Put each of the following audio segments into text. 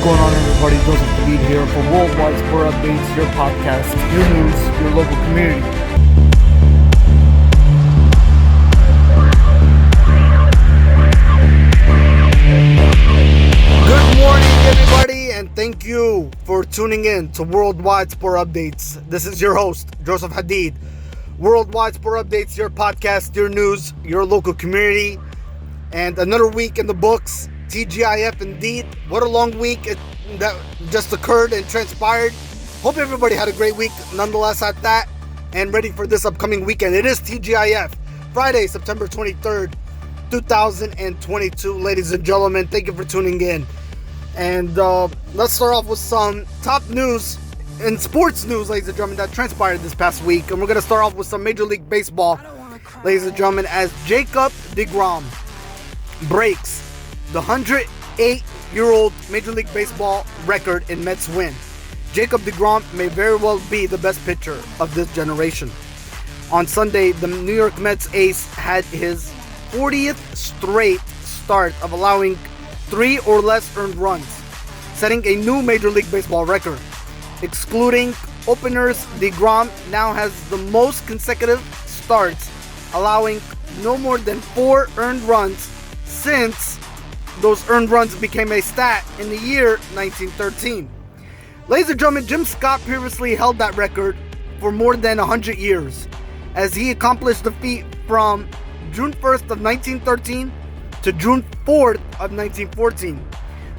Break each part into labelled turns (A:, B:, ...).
A: What's going on, everybody? Joseph Hadid here for Worldwide Sport Updates, your podcast, your news, your local community. Good morning, everybody, and thank you for tuning in to Worldwide Sport Updates. This is your host, Joseph Hadid. Worldwide Sport Updates, your podcast, your news, your local community, and another week in the books. TGIF indeed. What a long week that just occurred and transpired. Hope everybody had a great week nonetheless at that, and ready for this upcoming weekend. It is TGIF, Friday, September 23rd, 2022. Ladies and gentlemen, thank you for tuning in. And let's start off with some top news and sports news, ladies and gentlemen, that transpired this past week. And we're going to start off with some Major League Baseball, ladies and gentlemen, as Jacob deGrom breaks the 108-year-old Major League Baseball record in Mets win. Jacob deGrom may very well be the best pitcher of this generation. On Sunday, the New York Mets ace had his 40th straight start of allowing 3 or less earned runs, setting a new Major League Baseball record. Excluding openers, deGrom now has the most consecutive starts, allowing no more than 4 earned runs since those earned runs became a stat in the year 1913. Ladies and gentlemen, Jim Scott previously held that record for more than 100 years, as he accomplished the feat from June 1st of 1913 to June 4th of 1914.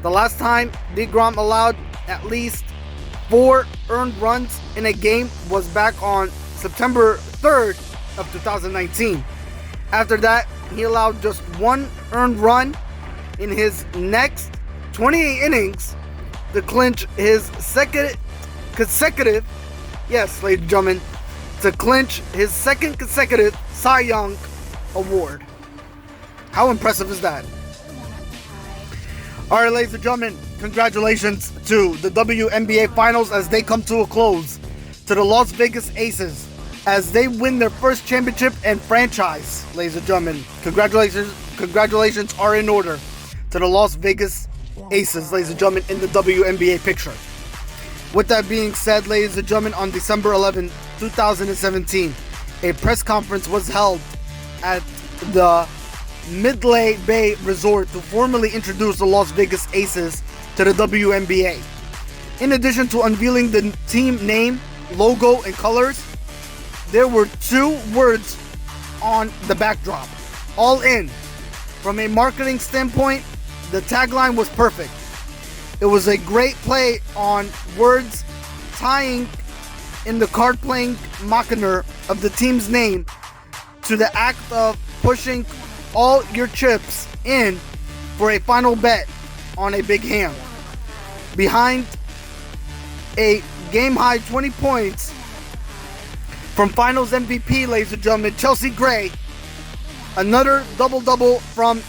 A: The last time deGrom allowed at least 4 earned runs in a game was back on September 3rd of 2019. After that, he allowed just 1 earned run in his next 28 innings to clinch his second consecutive Cy Young Award. How impressive is that? Alright, ladies and gentlemen, congratulations to the WNBA Finals as they come to a close, to the Las Vegas Aces as they win their first championship and franchise. Ladies and gentlemen, congratulations are in order to the Las Vegas Aces, ladies and gentlemen, in the WNBA picture. With that being said, ladies and gentlemen, on December 11, 2017, a press conference was held at the Midlay Bay Resort to formally introduce the Las Vegas Aces to the WNBA. In addition to unveiling the team name, logo, and colors, there were 2 words on the backdrop: all in. From a marketing standpoint, the tagline was perfect. It was a great play on words, tying in the card-playing MacKinnon of the team's name to the act of pushing all your chips in for a final bet on a big hand. Behind a game-high 20 points from Finals MVP, ladies and gentlemen, Chelsea Gray, another double-double from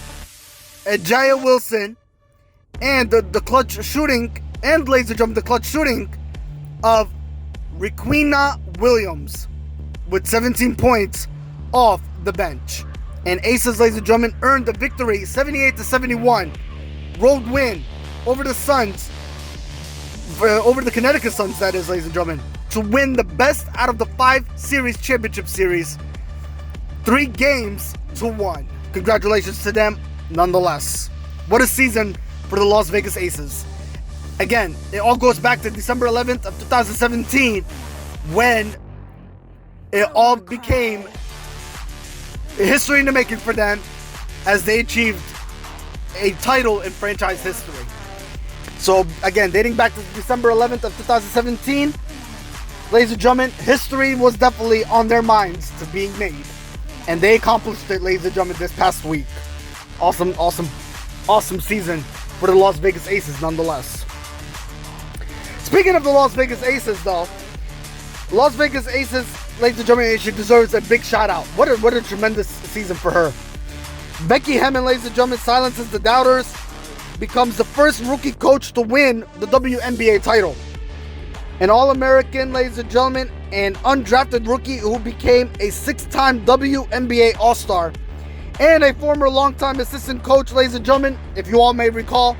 A: Ajaya Wilson, and the clutch shooting, and ladies and gentlemen, the clutch shooting of Riquena Williams with 17 points off the bench. And Aces, ladies and gentlemen, earned the victory 78-71 road win over the Suns, over the Connecticut Suns, that is, ladies and gentlemen, to win the best out of the 5 series championship series, 3 games to 1. Congratulations to them nonetheless. What a season for the Las Vegas Aces. Again, it all goes back to December 11th of 2017 when it all became history in the making for them as they achieved a title in franchise history. So again, dating back to December 11th of 2017, ladies and gentlemen, history was definitely on their minds to being made. And they accomplished it, ladies and gentlemen, this past week. Awesome season for the Las Vegas Aces nonetheless. Speaking of the Las Vegas Aces, though, Las Vegas Aces, ladies and gentlemen, she deserves a big shout out. What a tremendous season for her. Becky Hammon, ladies and gentlemen, silences the doubters, becomes the first rookie coach to win the WNBA title. An All-American, ladies and gentlemen, an undrafted rookie who became a 6-time WNBA All-Star, and a former longtime assistant coach, ladies and gentlemen, if you all may recall,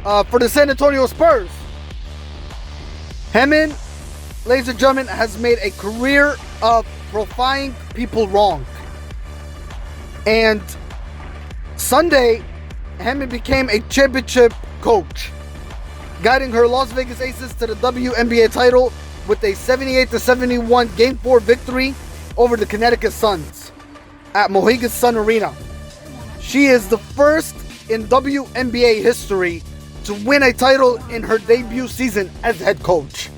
A: for the San Antonio Spurs. Hammond, ladies and gentlemen, has made a career of profiling people wrong. And Sunday, Hammond became a championship coach, guiding her Las Vegas Aces to the WNBA title with a 78-71 Game 4 victory over the Connecticut Suns at Mohegan Sun Arena. She is the first in WNBA history to win a title in her debut season as head coach.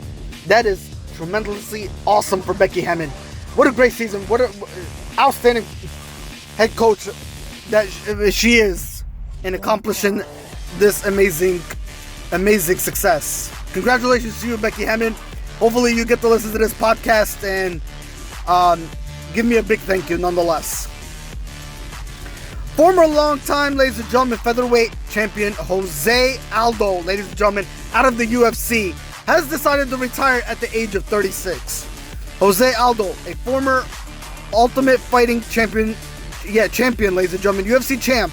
A: That is tremendously awesome for Becky Hammond. What a great season. What an outstanding head coach that she is in accomplishing this amazing success. Congratulations to you, Becky Hammond. Hopefully you get to listen to this podcast and give me a big thank you nonetheless. Former longtime, ladies and gentlemen, featherweight champion Jose Aldo, ladies and gentlemen, out of the UFC, has decided to retire at the age of 36. Jose Aldo, a former Ultimate Fighting champion, ladies and gentlemen, UFC champ,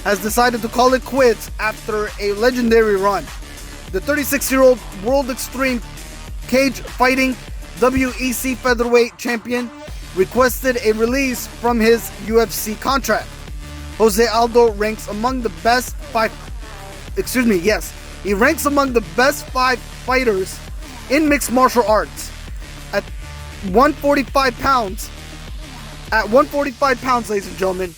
A: has decided to call it quits after a legendary run. The 36-year-old World Extreme Cage Fighting WEC featherweight champion requested a release from his UFC contract. Jose Aldo ranks among the best he ranks among the best 5 fighters in mixed martial arts. At 145 pounds, ladies and gentlemen,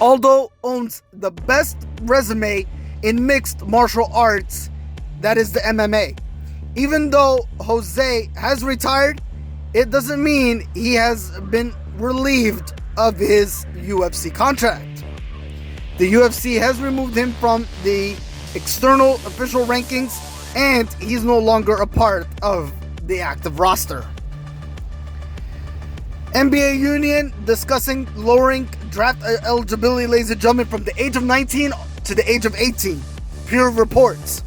A: Aldo owns the best resume in mixed martial arts, that is the MMA. Even though Jose has retired, it doesn't mean he has been relieved of his UFC contract. The UFC has removed him from the external official rankings, and he's no longer a part of the active roster. NBA Union discussing lowering draft eligibility, ladies and gentlemen, from the age of 19 to the age of 18. Pure reports.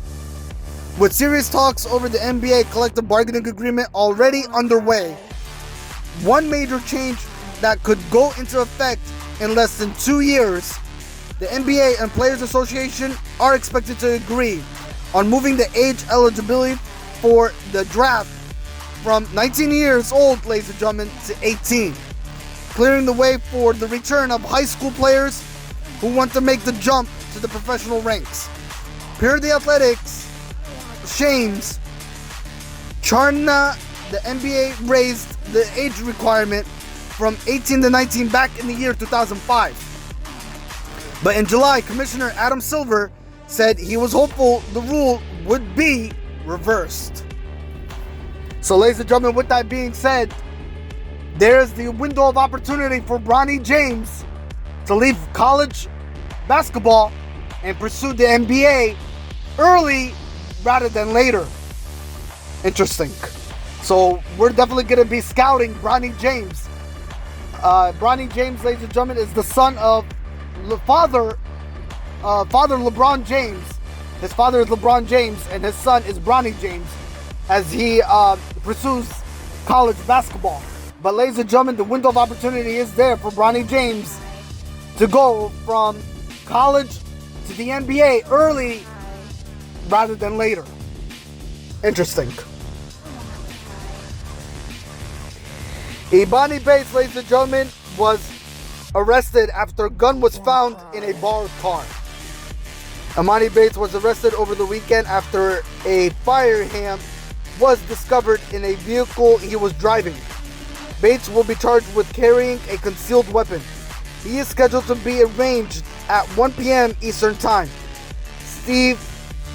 A: With serious talks over the NBA collective bargaining agreement already underway, one major change that could go into effect in less than 2 years, the NBA and Players Association are expected to agree on moving the age eligibility for the draft from 19 years old, ladies and gentlemen, to 18, clearing the way for the return of high school players who want to make the jump to the professional ranks. Per The Athletic's Shames Charna, the NBA raised the age requirement from 18 to 19 back in the year 2005. But in July, Commissioner Adam Silver said he was hopeful the rule would be reversed. So, ladies and gentlemen, with that being said, there's the window of opportunity for Bronny James to leave college basketball and pursue the NBA early rather than later. Interesting. So, we're definitely going to be scouting Bronny James. Bronny James, ladies and gentlemen, is the son of father LeBron James. His father is LeBron James, and his son is Bronny James, as he pursues college basketball. But ladies and gentlemen, the window of opportunity is there for Bronny James to go from college to the NBA early rather than later. Interesting. Amani Bates, ladies and gentlemen, was arrested after a gun was found in a borrowed car. Amani Bates was arrested over the weekend after a firearm was discovered in a vehicle he was driving. Bates will be charged with carrying a concealed weapon. He is scheduled to be arraigned at 1 p.m. Eastern Time. Steve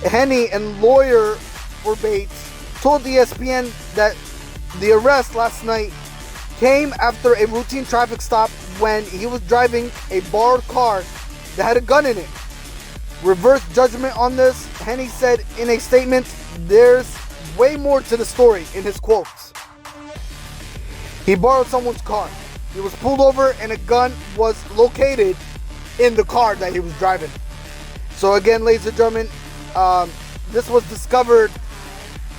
A: Henney, and lawyer for Bates, told ESPN that the arrest last night came after a routine traffic stop when he was driving a borrowed car that had a gun in it. Reverse judgment on this, Henney said in a statement, "There's way more to the story," in his quotes. He borrowed someone's car. He was pulled over and a gun was located in the car that he was driving. So again, ladies and gentlemen, this was discovered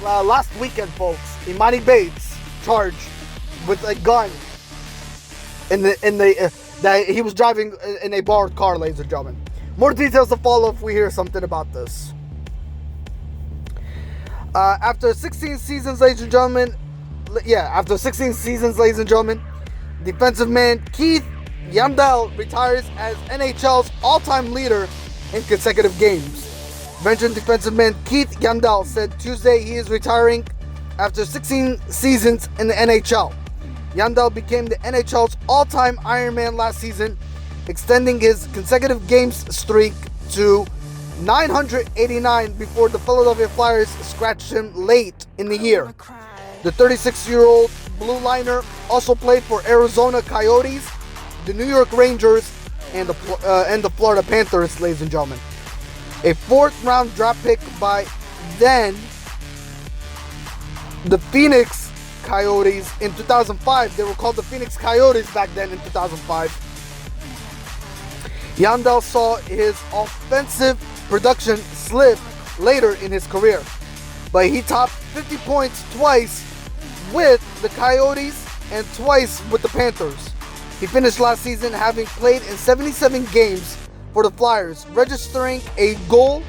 A: last weekend, folks. Amani Bates charged with a gun that he was driving in a borrowed car, ladies and gentlemen. More details to follow if we hear something about this. After 16 seasons, ladies and gentlemen, defensive man Keith Yandel retires as NHL's all-time leader in consecutive games. Veteran defensive man Keith Yandel said Tuesday he is retiring after 16 seasons in the NHL. Yandel became the NHL's all-time Ironman last season, extending his consecutive games streak to 989 before the Philadelphia Flyers scratched him late in the year. The 36-year-old blue liner also played for Arizona Coyotes, the New York Rangers, and the Florida Panthers, ladies and gentlemen. A fourth-round draft pick by then the Phoenix Coyotes in 2005. They were called the Phoenix Coyotes back then in 2005. Yandel saw his offensive production slip later in his career, but he topped 50 points twice with the Coyotes and twice with the Panthers. He finished last season having played in 77 games for the Flyers, registering a goal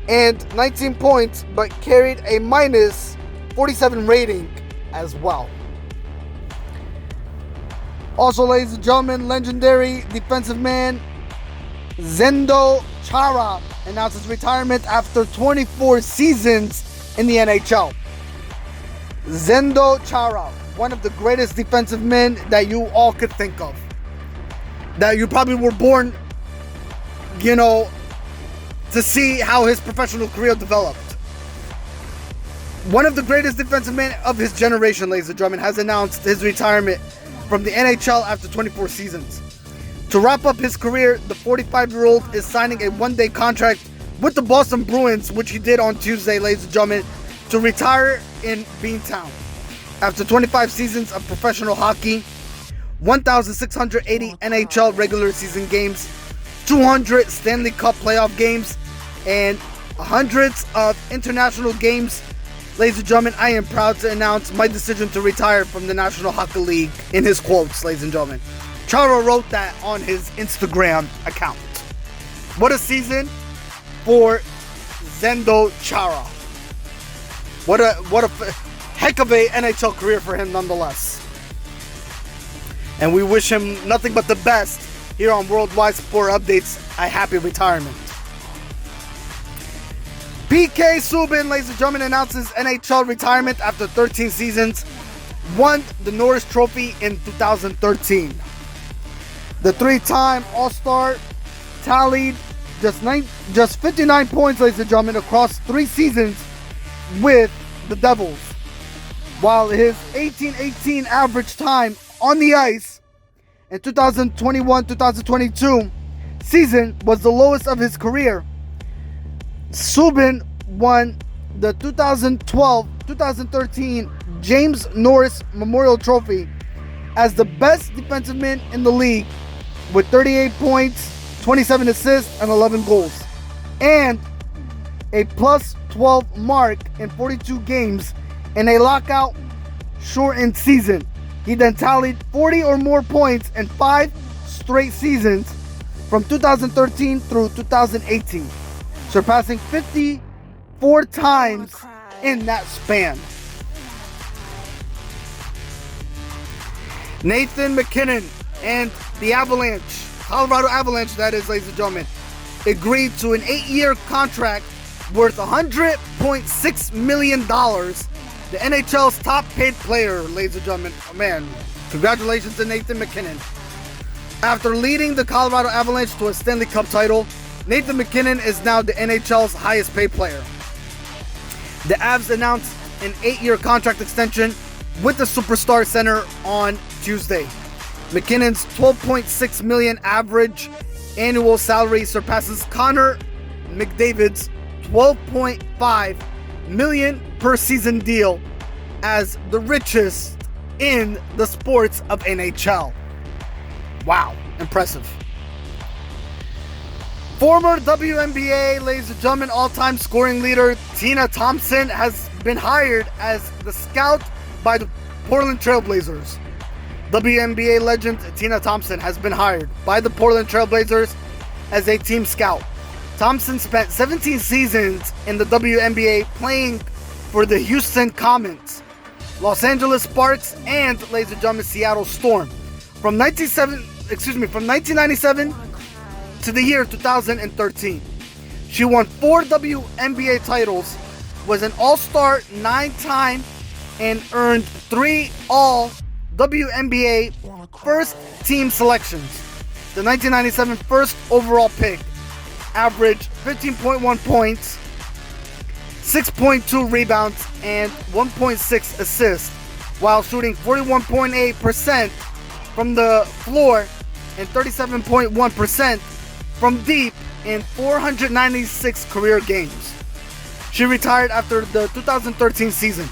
A: and 19 points, but carried a minus 47 rating as well. Also, ladies and gentlemen, legendary defensive man Zdeno Chara announced his retirement after 24 seasons in the NHL. Zdeno Chara, one of the greatest defensive men that you all could think of. That you probably were born, to see how his professional career developed. One of the greatest defensive men of his generation, ladies and gentlemen, has announced his retirement from the NHL after 24 seasons. To wrap up his career, the 45-year-old is signing a one-day contract with the Boston Bruins, which he did on Tuesday, ladies and gentlemen, to retire in Beantown. After 25 seasons of professional hockey, 1,680 NHL regular season games, 200 Stanley Cup playoff games, and hundreds of international games, ladies and gentlemen, I am proud to announce my decision to retire from the National Hockey League in his quotes, ladies and gentlemen. Chara wrote that on his Instagram account. What a season for Zdeno Chara. What a heck of a NHL career for him nonetheless. And we wish him nothing but the best here on Worldwide Sport Updates. A happy retirement. PK Subin, ladies and gentlemen, announces NHL retirement after 13 seasons. Won the Norris Trophy in 2013. The three-time All-Star tallied just 59 points, ladies and gentlemen, across 3 seasons with the Devils, while his 18-18 average time on the ice in 2021-2022 season was the lowest of his career. Subin won the 2012-2013 James Norris Memorial Trophy as the best defensive man in the league with 38 points, 27 assists, and 11 goals, and a plus 12 mark in 42 games in a lockout shortened season. He then tallied 40 or more points in 5 straight seasons from 2013 through 2018, surpassing 54 times in that span. Nathan MacKinnon and the Avalanche, Colorado Avalanche that is, ladies and gentlemen, agreed to an 8-year contract worth $100.6 million. The NHL's top paid player, ladies and gentlemen. Oh, man, congratulations to Nathan MacKinnon. After leading the Colorado Avalanche to a Stanley Cup title, Nathan MacKinnon is now the NHL's highest paid player. The Avs announced an 8-year contract extension with the Superstar Center on Tuesday. McKinnon's $12.6 million average annual salary surpasses Connor McDavid's $12.5 million per season deal as the richest in the sports of NHL. Wow, impressive. Former WNBA, ladies and gentlemen, all-time scoring leader Tina Thompson has been hired as the scout by the Portland Trail Blazers. WNBA legend Tina Thompson has been hired by the Portland Trail Blazers as a team scout. Thompson spent 17 seasons in the WNBA playing for the Houston Comets, Los Angeles Sparks, and, ladies and gentlemen, Seattle Storm. From 1997 to the year 2013. She won 4 WNBA titles, was an All-Star 9 times, and earned 3 All-WNBA first team selections. The 1997 first overall pick averaged 15.1 points, 6.2 rebounds, and 1.6 assists, while shooting 41.8% from the floor and 37.1% from deep in 496 career games. She retired after the 2013 season.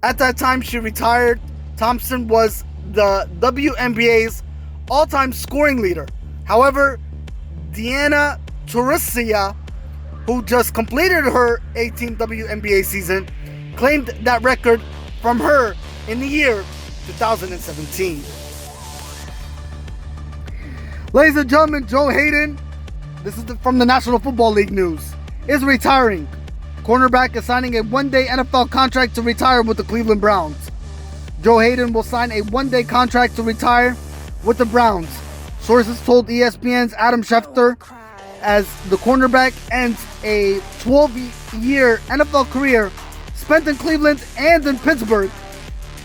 A: At that time she retired, Thompson was the WNBA's all-time scoring leader. However, Zdeno Chara, who just completed her 18th WNBA season, claimed that record from her in the year 2017. Ladies and gentlemen, Joe Hayden, this is from the National Football League news, is retiring. Cornerback is signing a one-day NFL contract to retire with the Cleveland Browns. Joe Hayden will sign a one-day contract to retire with the Browns. Sources told ESPN's Adam Schefter as the cornerback ends a 12-year NFL career spent in Cleveland and in Pittsburgh.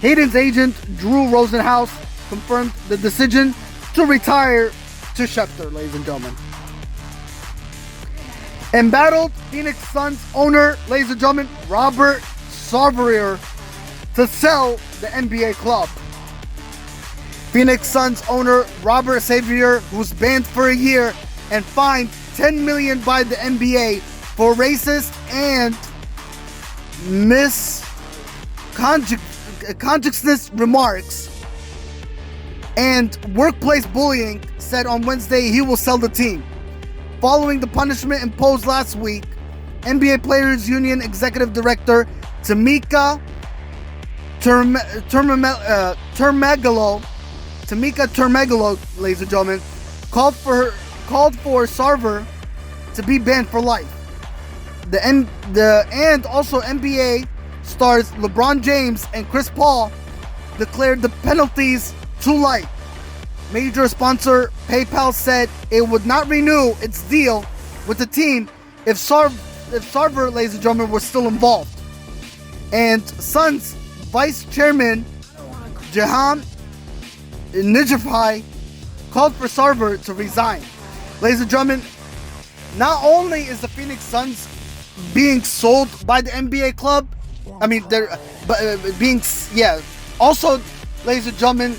A: Hayden's agent, Drew Rosenhaus, confirmed the decision to retire to Schefter, ladies and gentlemen. Embattled Phoenix Suns owner, ladies and gentlemen, Robert Sarver, to sell the NBA club. Phoenix Suns owner Robert Sarver, who's banned for a year and fined $10 million by the NBA for racist and misconduct remarks and workplace bullying, said on Wednesday he will sell the team. Following the punishment imposed last week, NBA Players Union Executive Director Tamika Termagalo, ladies and gentlemen, called for Sarver to be banned for life. And also NBA stars LeBron James and Chris Paul declared the penalties too light. Major sponsor PayPal said it would not renew its deal with the team if Sarver, ladies and gentlemen, was still involved. And Suns Vice Chairman Jahan Nijafai called for Sarver to resign. Ladies and gentlemen, not only is the Phoenix Suns being sold by the NBA club, also, ladies and gentlemen,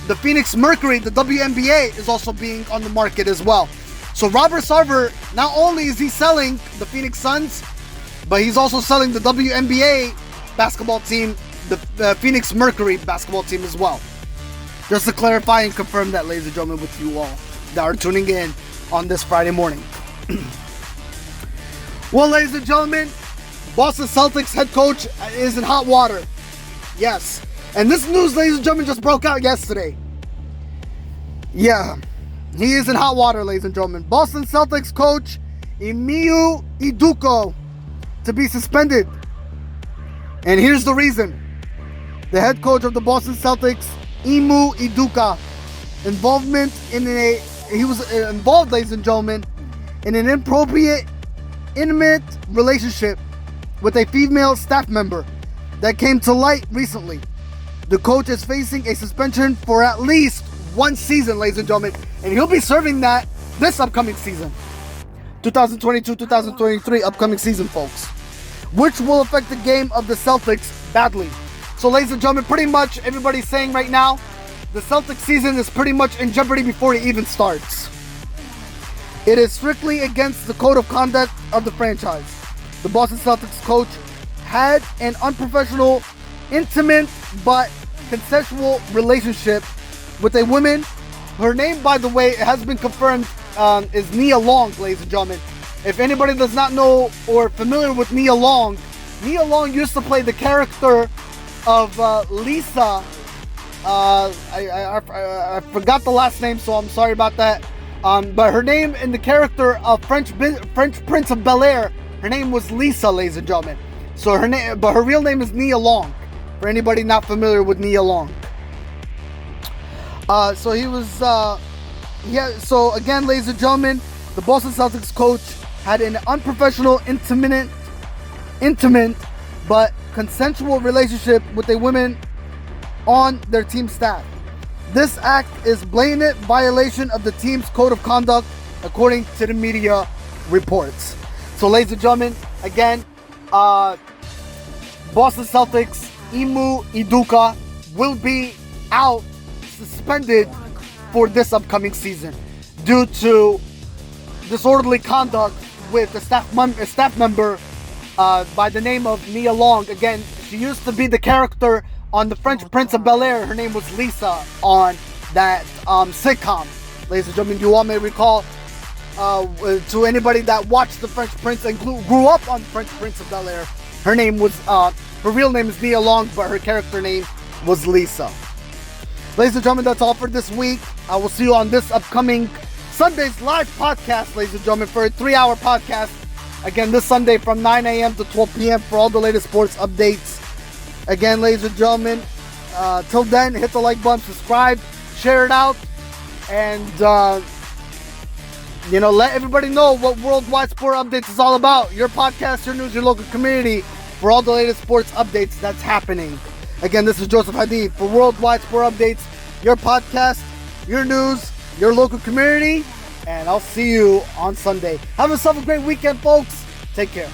A: the Phoenix Mercury, the WNBA, is also being on the market as well. So Robert Sarver, not only is he selling the Phoenix Suns, but he's also selling the WNBA basketball team, the Phoenix Mercury basketball team as well. Just to clarify and confirm that, ladies and gentlemen, with you all that are tuning in on this Friday morning. Well, ladies and gentlemen, Boston Celtics head coach is in hot water. Yes. And this news, ladies and gentlemen, just broke out yesterday. Yeah, he is in hot water, ladies and gentlemen. Boston Celtics coach Ime Udoka to be suspended. And here's the reason. The head coach of the Boston Celtics, Ime Udoka, he was involved, ladies and gentlemen, in an intimate relationship with a female staff member that came to light recently. The coach is facing a suspension for at least one season, ladies and gentlemen, and he'll be serving that this upcoming season. 2022-2023 upcoming season, folks, which will affect the game of the Celtics badly. So, ladies and gentlemen, pretty much everybody's saying right now, the Celtics season is pretty much in jeopardy before it even starts. It is strictly against the code of conduct of the franchise. The Boston Celtics coach had an unprofessional, intimate, but consensual relationship with a woman. Her name, by the way, has been confirmed, is Nia Long, ladies and gentlemen. If anybody does not know or familiar with Nia Long used to play the character of Lisa. I forgot the last name, so I'm sorry about that. But her name in the character of French Prince of Bel-Air, her name was Lisa, ladies and gentlemen. So her real name is Nia Long. For anybody not familiar with Nia Long. So again, ladies and gentlemen, the Boston Celtics coach had an unprofessional, intimate, but consensual relationship with a woman on their team staff. This act is blatant violation of the team's code of conduct, according to the media reports. So, ladies and gentlemen, again, Boston Celtics, Ime Udoka will be out, suspended for this upcoming season due to disorderly conduct with a staff member by the name of Nia Long. Again, she used to be the character on the French Prince of Bel-Air. Her name was Lisa on that sitcom. Ladies and gentlemen, you all may recall, to anybody that watched the French Prince and grew up on French Prince of Bel-Air, her real name is Nia Long, but her character name was Lisa. Ladies and gentlemen, that's all for this week. I will see you on this upcoming Sunday's live podcast, ladies and gentlemen, for a 3-hour podcast. Again, this Sunday from 9 a.m. to 12 p.m. for all the latest sports updates. Again, ladies and gentlemen, till then, hit the like button, subscribe, share it out, and, let everybody know what Worldwide Sport Updates is all about. Your podcast, your news, your local community for all the latest sports updates that's happening. Again, this is Joseph Hadid for Worldwide Sport Updates, your podcast, your news, your local community, and I'll see you on Sunday. Have yourself a great weekend, folks. Take care.